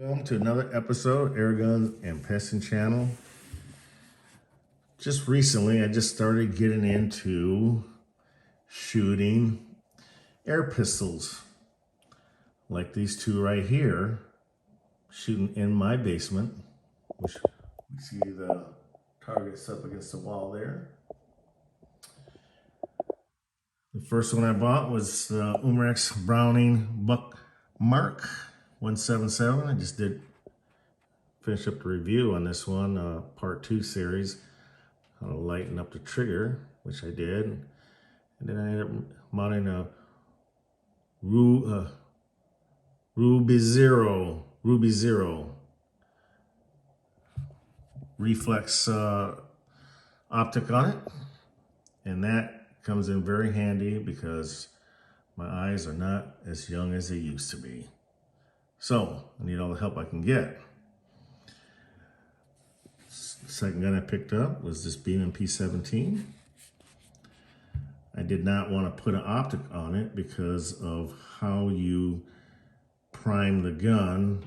Welcome to another episode, Air Guns and Pesting Channel. Just recently, I just started getting into shooting air pistols, like these two right here, shooting in my basement, which you see the targets up against the wall there. The first one I bought was the Umrex Browning Buck Mark 177. I just did finish up the review on this one, part 2 series, how to lighten up the trigger, which I did. And then I ended up mounting a Ruby Zero reflex optic on it. And that comes in very handy because my eyes are not as young as they used to be. So I need all the help I can get. The second gun I picked up was this Beeman P17. I did not want to put an optic on it because of how you prime the gun,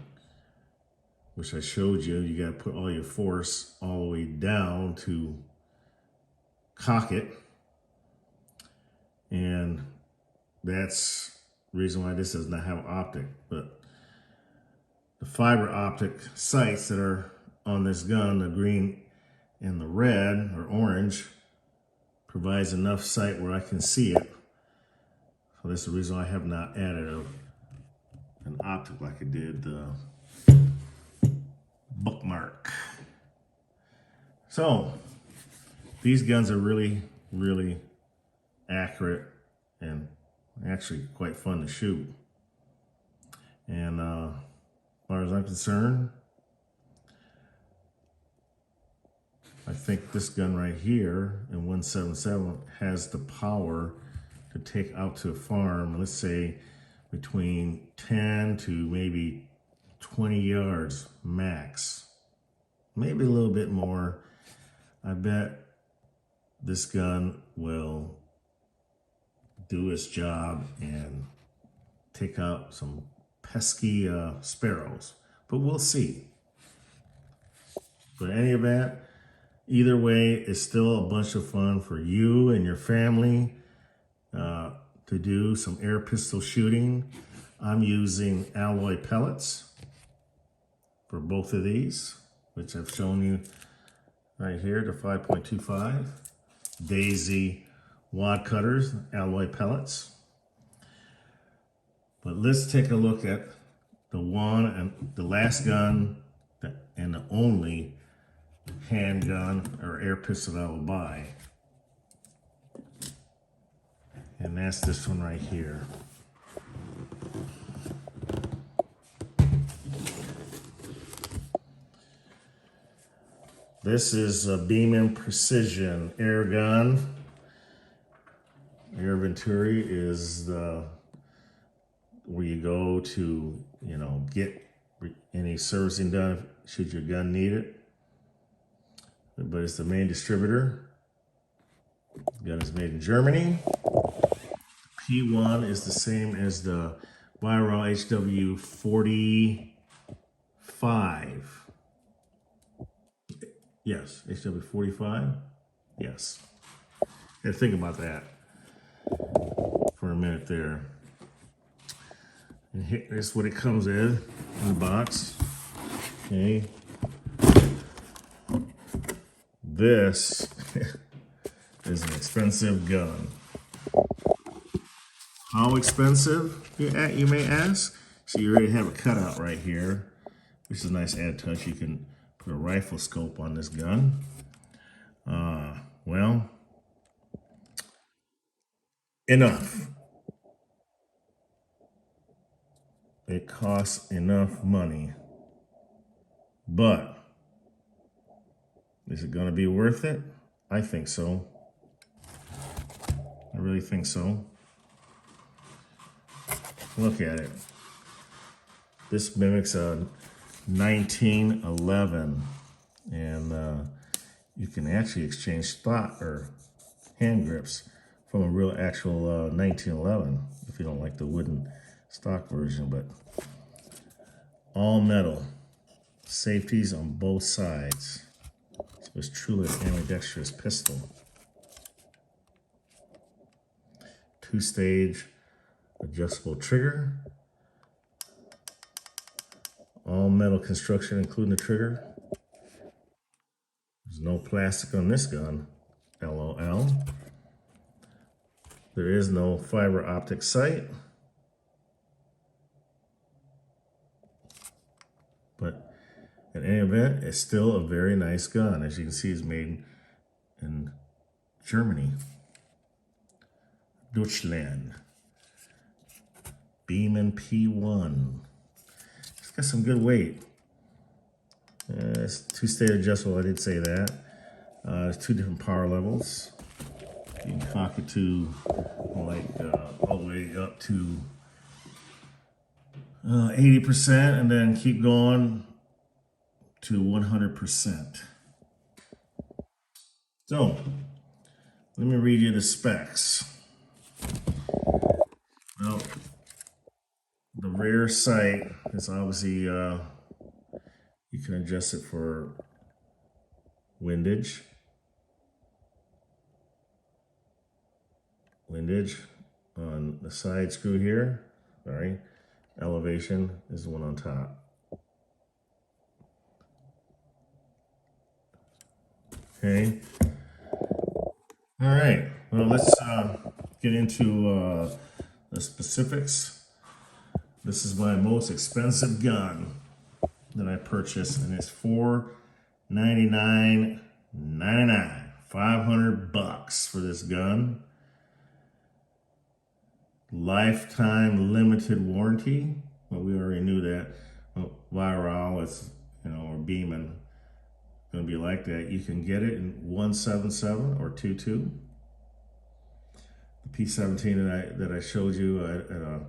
which I showed you. You got to put all your force all the way down to cock it. And that's the reason why this does not have an optic. But the fiber optic sights that are on this gun, the green and the red or orange, provides enough sight where I can see it. So that's the reason I have not added an optic like I did the Bookmark. So these guns are really, really accurate and actually quite fun to shoot. And as far as I'm concerned, I think this gun right here in 177 has the power to take out to a farm, let's say between 10 to maybe 20 yards max, maybe a little bit more. I bet this gun will do its job and take out some pesky sparrows, but we'll see. But in any event, either way, it's still a bunch of fun for you and your family to do some air pistol shooting. I'm using alloy pellets for both of these, which I've shown you right here, the 5.25 Daisy wad cutters, alloy pellets. But let's take a look at the one and the last gun and the only handgun or air pistol I will buy. And that's this one right here. This is a Beeman Precision air gun. Air Venturi is where you go to, get any servicing done should your gun need it. But it's the main distributor. The gun is made in Germany. P1 is the same as the Viral HW 45. Yes, HW 45. Yes. And think about that for a minute there. And here's what it comes in the box. Okay. This is an expensive gun. How expensive, you may ask? So you already have a cutout right here, which is a nice add touch. You can put a rifle scope on this gun. Well, enough. It costs enough money. But is it going to be worth it? I think so. I really think so. Look at it. This mimics a 1911, and you can actually exchange stock or hand grips from a real actual 1911 if you don't like the wooden stock version. But all metal. Safeties on both sides. So it's truly an ambidextrous pistol. 2-stage adjustable trigger. All metal construction, including the trigger. There's no plastic on this gun. LOL. There is no fiber optic sight. But in any event, it's still a very nice gun. As you can see, it's made in Germany. Deutschland. Beeman P1. It's got some good weight. It's 2-stage adjustable, I did say that. There's 2 different power levels. You can cock it to like all the way up to 80% and then keep going to 100%. So, let me read you the specs. Well, the rear sight is obviously, you can adjust it for windage. Windage on the side screw here, sorry. Elevation is the one on top. Okay. All right, well, let's get into the specifics. This is my most expensive gun that I purchased, and it's $499.99. $500 for this gun. Lifetime limited warranty. Well, we already knew that. Well, Viral is, or Beeman, going to be like that. You can get it in 177 or 22. The P17 that I showed you at a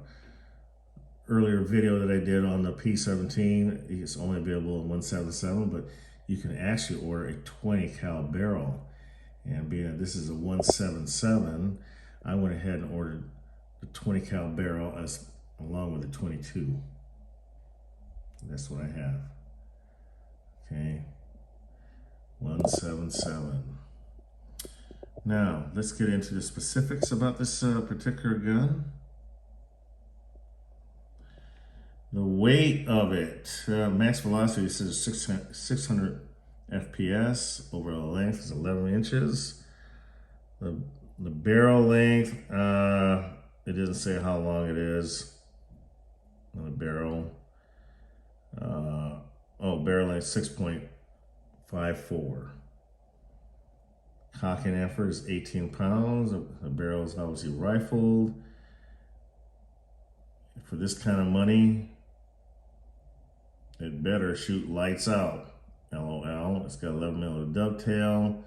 earlier video that I did on the P17, it's only available in 177, but you can actually order a 20 cal barrel. And being that this is a 177, I went ahead and ordered the 20 cal barrel along with the 22. That's what I have. Okay, 177. Now let's get into the specifics about this particular gun. The weight of it, max velocity says 600 FPS. Overall length is 11 inches. The barrel length, it doesn't say how long it is on the barrel. Barrel length 6.54. Cocking effort is 18 pounds. The barrel is obviously rifled. For this kind of money, it better shoot lights out. LOL. It's got 11mm dovetail.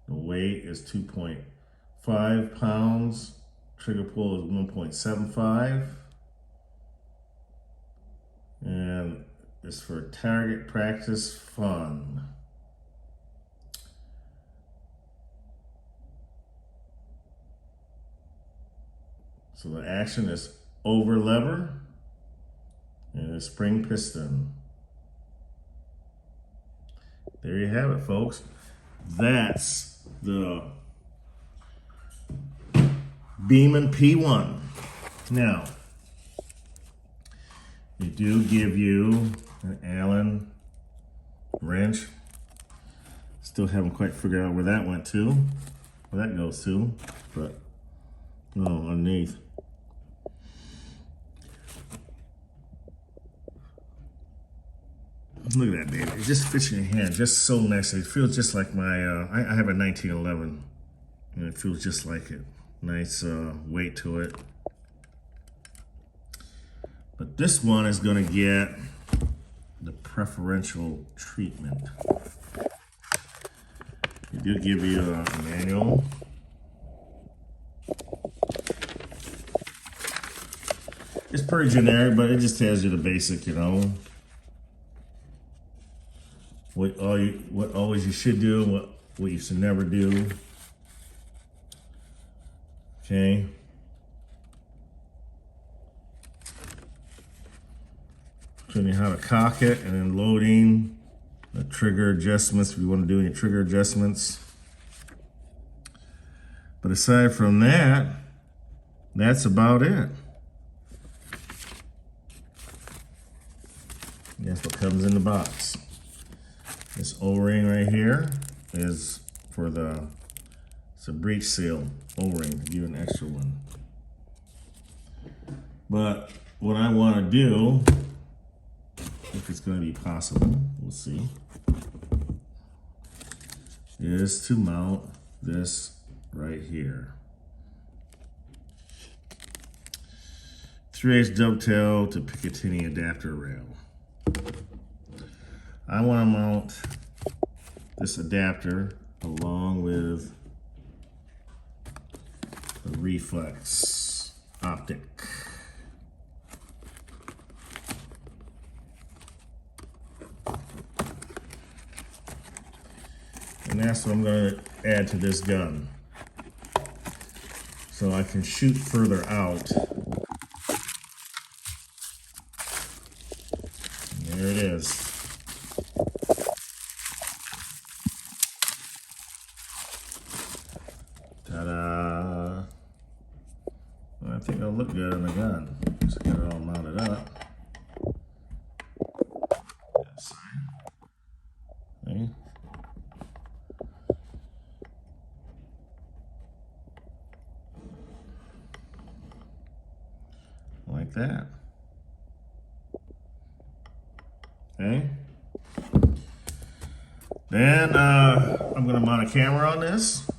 The weight is 2.5 pounds. Trigger pull is 1.75. And it's for target practice fun. So the action is over lever and a spring piston. There you have it, folks. That's the Beeman P1. Now, they do give you an Allen wrench. Still haven't quite figured out where that went to, where that goes to, but no, underneath. Look at that, baby. It just fits in your hand just so nicely. It feels just like my, I have a 1911, and it feels just like it. Nice weight to it. But this one is going to get the preferential treatment. They do give you a manual. It's pretty generic, but it just tells you the basic, what always you should do, and what you should never do. Okay. showing you how to cock it, and then loading the trigger adjustments if you want to do any trigger adjustments. But aside from that, that's about it. That's what comes in the box. This O-ring right here is for it's a breech seal O-ring, to give you an extra one. But what I want to do, if it's going to be possible, we'll see, is to mount this right here. 3/8 dovetail to Picatinny adapter rail. I want to mount this adapter along with the reflex optic. And that's what I'm going to add to this gun, so I can shoot further out. And there it is. Ta-da! Well, I think it'll look good on the gun. Just get it all mounted up. See? Like that. Okay. Then I'm going to mount a camera on this,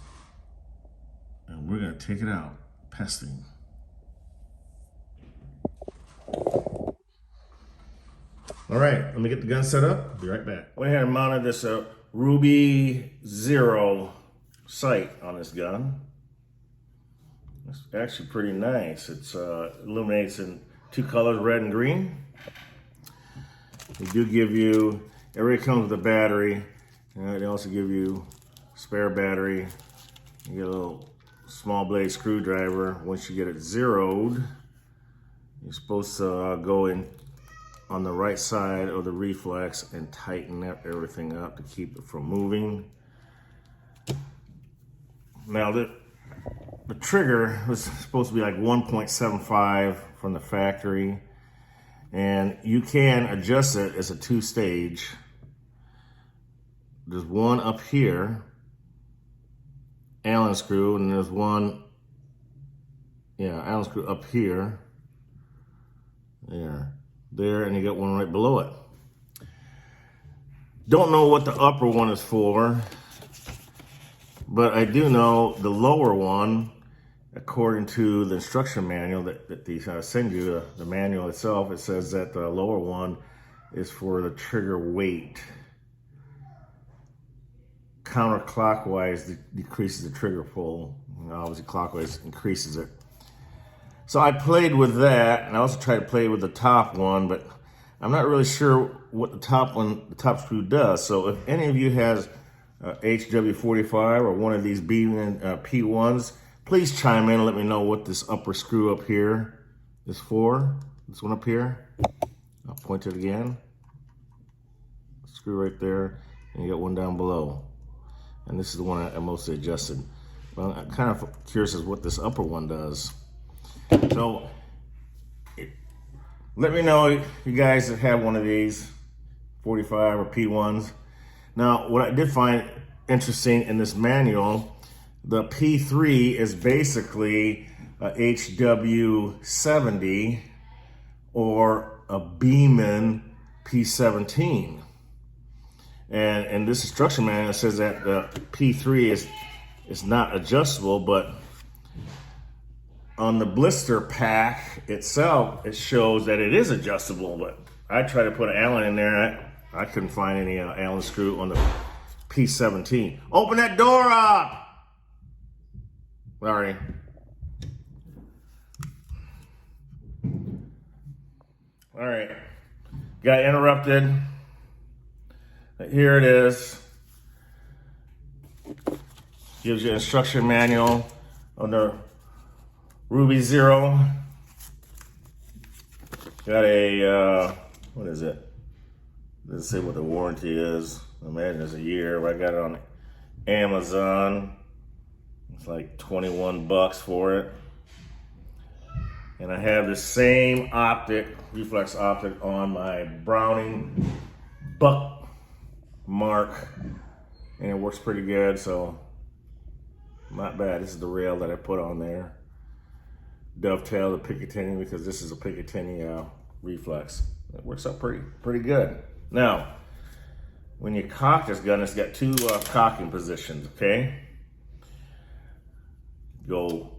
and we're going to take it out, pesting. All right, let me get the gun set up. I'll be right back. I went ahead and mounted this Ruby 0 sight on this gun. It's actually pretty nice. It's illuminates in 2 colors, red and green. They do give you, everybody comes with a battery. They also give you spare battery. You get a little small blade screwdriver. Once you get it zeroed, you're supposed to go in on the right side of the reflex and tighten everything up to keep it from moving. Now the trigger was supposed to be like 1.75 from the factory, and you can adjust it as a 2-stage. There's one up here, Allen screw, and there's one, Allen screw up here, there, and you got one right below it. Don't know what the upper one is for, but I do know the lower one, according to the instruction manual that they send you, the manual itself, it says that the lower one is for the trigger weight. Counterclockwise decreases the trigger pull. Obviously clockwise increases it. So I played with that, and I also tried to play with the top one, but I'm not really sure what the top screw does. So if any of you has HW45 or one of these Beeman P1s, please chime in and let me know what this upper screw up here is for. This one up here. I'll point it again. Screw right there, and you got one down below. And this is the one I mostly adjusted. Well, I'm kind of curious as what this upper one does. So let me know if you guys that have one of these 45 or P1s. Now, what I did find interesting in this manual, the P3 is basically a HW70 or a Beeman P17. And this instruction manual says that the P3 is not adjustable, but on the blister pack itself, it shows that it is adjustable. But I tried to put an Allen in there. I couldn't find any Allen screw on the P17. Open that door up! Sorry. All right, got interrupted. Here it is. Gives you an instruction manual on the Ruby 0. Got a what is it? Doesn't say what the warranty is. I imagine it's a year. I got it on Amazon. It's like 21 bucks for it. And I have the same optic, reflex optic, on my Browning Buck Mark, and it works pretty good, so not bad. This is the rail that I put on there. Dovetail the Picatinny, because this is a Picatinny reflex. It works out pretty good. Now, when you cock this gun, it's got two cocking positions, okay? Go,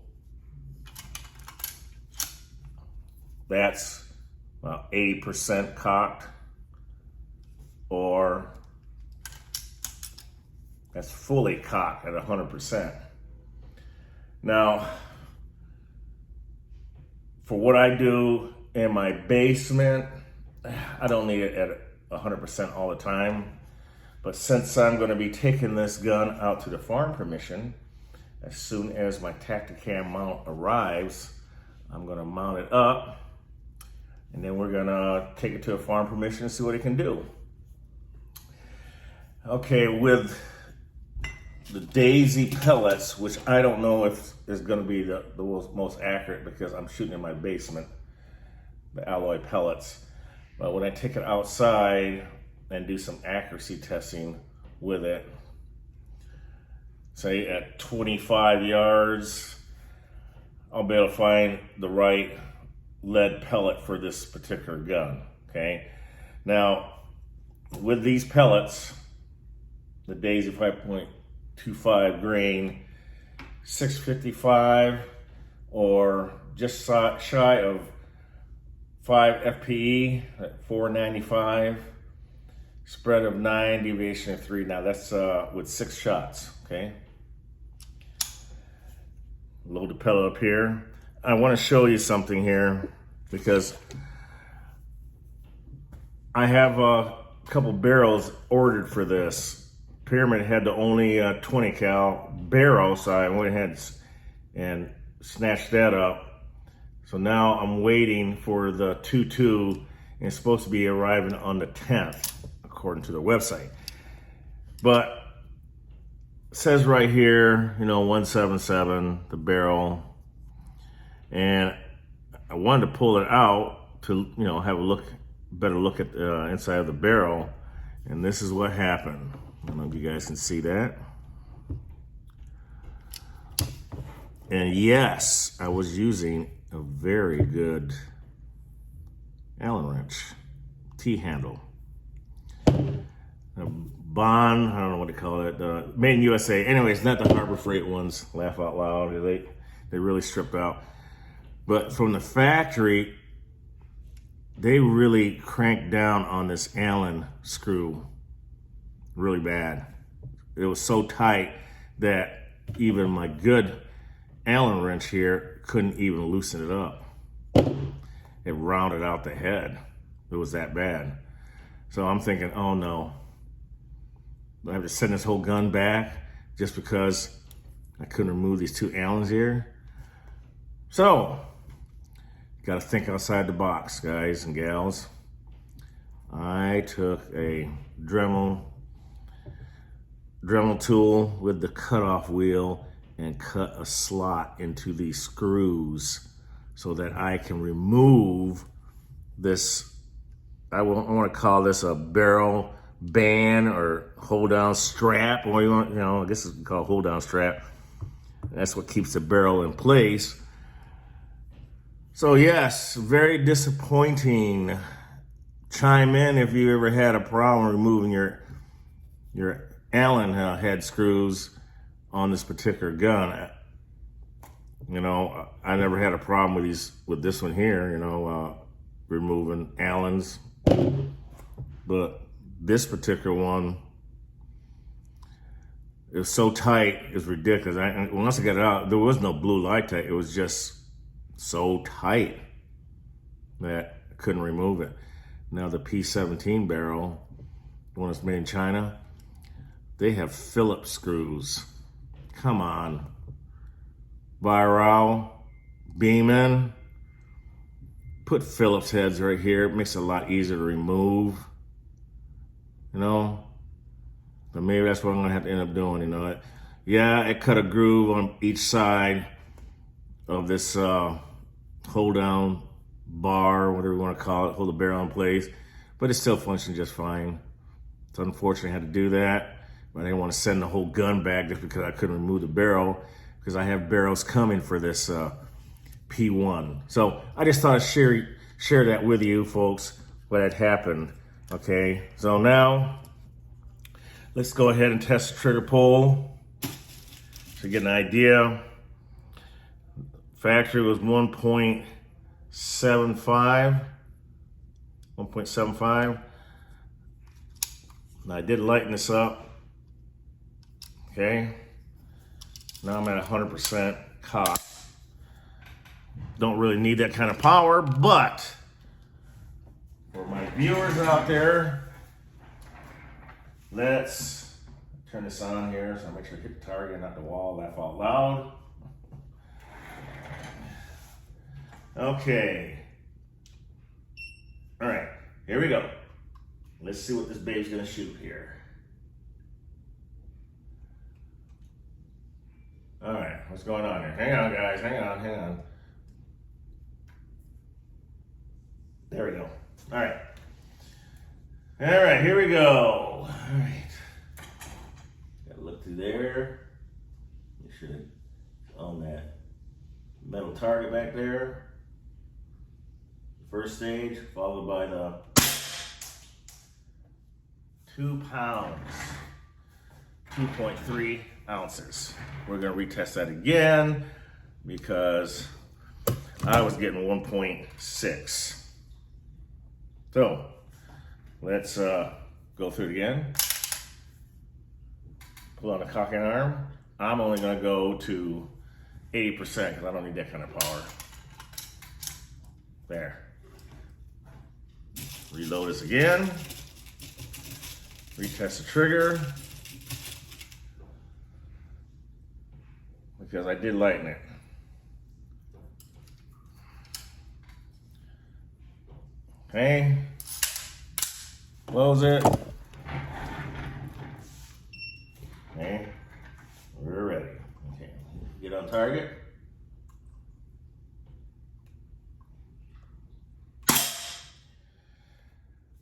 that's about 80% cocked, or that's fully cocked at 100%. Now, for what I do in my basement, I don't need it at 100% all the time. But since I'm going to be taking this gun out to the farm permission, as soon as my Tacticam mount arrives, I'm going to mount it up, and then we're going to take it to a farm permission and see what it can do. Okay, with the Daisy pellets, which I don't know if is going to be the most accurate because I'm shooting in my basement, the alloy pellets. But when I take it outside and do some accuracy testing with it, say at 25 yards, I'll be able to find the right lead pellet for this particular gun, okay? Now, with these pellets, the Daisy 5.25 grain, 655, or just shy of 5 FPE at 495, spread of 9, deviation of 3. Now that's with 6 shots, okay? Load the pellet up here. I want to show you something here because I have a couple barrels ordered for this. Pyramid had the only 20 cal barrel, so I went ahead and snatched that up. So now I'm waiting for the 2.2, and it's supposed to be arriving on the 10th, according to the website. But it says right here, 177, the barrel. And I wanted to pull it out to, have a better look at the inside of the barrel. And this is what happened. I don't know if you guys can see that. And yes, I was using a very good Allen wrench, T-handle. A Bond, I don't know what to call it, made in USA. Anyways, not the Harbor Freight ones, laugh out loud. They really stripped out. But from the factory, they really cranked down on this Allen screw really bad. It was so tight that even my good Allen wrench here couldn't even loosen it up. It rounded out the head. It was that bad. So I'm thinking, oh no, I have to send this whole gun back just because I couldn't remove these 2 Allens here. So, got to think outside the box, guys and gals. I took a Dremel tool with the cutoff wheel and cut a slot into these screws so that I can remove this. I want to call this a barrel band or hold down strap, or I guess it's called hold down strap. That's what keeps the barrel in place. So yes, very disappointing. Chime in if you ever had a problem removing your Allen head screws on this particular gun. I never had a problem with this one here, removing Allens. But this particular one is so tight, it's ridiculous. Once I got it out, there was no blue light tag. It was just so tight that I couldn't remove it. Now the P17 barrel, the one that's made in China, they have Phillips screws. Come on. Viral, Beeman, put Phillips heads right here. It makes it a lot easier to remove, you know. But maybe that's what I'm gonna have to end up doing, you know. Yeah, it cut a groove on each side of this hold down bar, whatever you want to call it, hold the barrel in place, but it still functioned just fine. So unfortunately I had to do that, but I didn't want to send the whole gun back just because I couldn't remove the barrel, because I have barrels coming for this P1. So I just thought I'd share that with you folks, what had happened. Okay, so now let's go ahead and test the trigger pull to get an idea. Factory was 1.75. Now I did lighten this up. Okay. Now I'm at 100% cock. Don't really need that kind of power, but for my viewers out there, let's turn this on here so I make sure I hit the target, not the wall, laugh out loud. Okay. All right, here we go. Let's see what this babe's gonna shoot here. All right, what's going on here? Hang on, guys, hang on. There we go. All right, here we go. All right. Gotta look through there. Make sure it's on that metal target back there. First stage, followed by the 2 pounds, 2.3 ounces. We're gonna retest that again because I was getting 1.6. So let's go through it again. Pull on the cocking arm. I'm only gonna go to 80% because I don't need that kind of power. There. Reload this again. Retest the trigger. Because I did lighten it. Okay. Close it. Okay. We're ready. Okay. Get on target.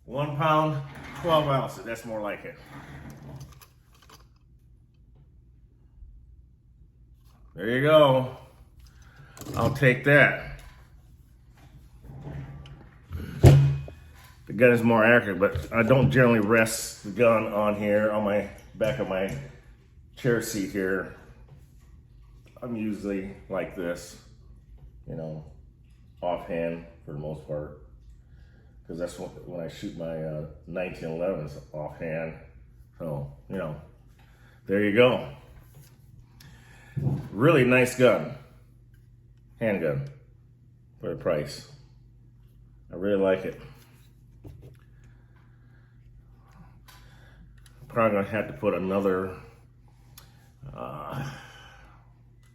£1 pound, 12 ounces. That's more like it. There you go. I'll take that. The gun is more accurate, but I don't generally rest the gun on here, on my back of my chair seat here. I'm usually like this, you know, offhand for the most part. Because that's when I shoot my 1911s offhand. So, you know, there you go. Really nice gun. Handgun for the price. I really like it. Probably gonna have to put another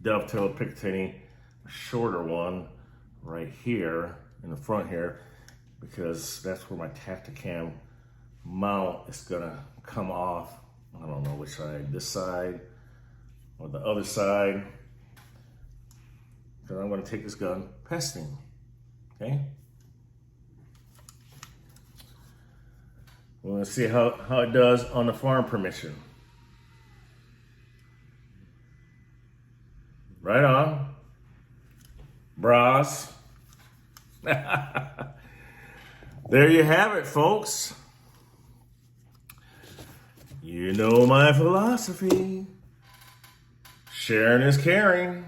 dovetail Picatinny, a shorter one right here in the front here, because that's where my Tacticam mount is gonna come off. I don't know which side, this side or the other side, because I'm gonna take this gun pesting, okay? We're gonna see how it does on the farm permission. Right on, bras. There you have it, folks. You know my philosophy. Sharing is caring.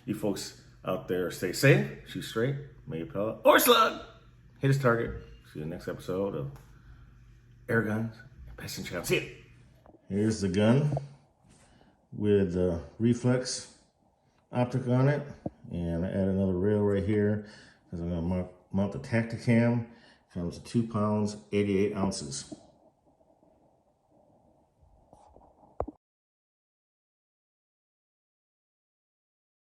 You folks out there stay safe, shoot straight, make a pellet or slug. Hit his target. See you in the next episode of Air Guns and Pesting Channel. See you. Here's the gun with the reflex optic on it. And I add another rail right here because I'm gonna mount the Tacticam. Comes 2 pounds, 88 ounces.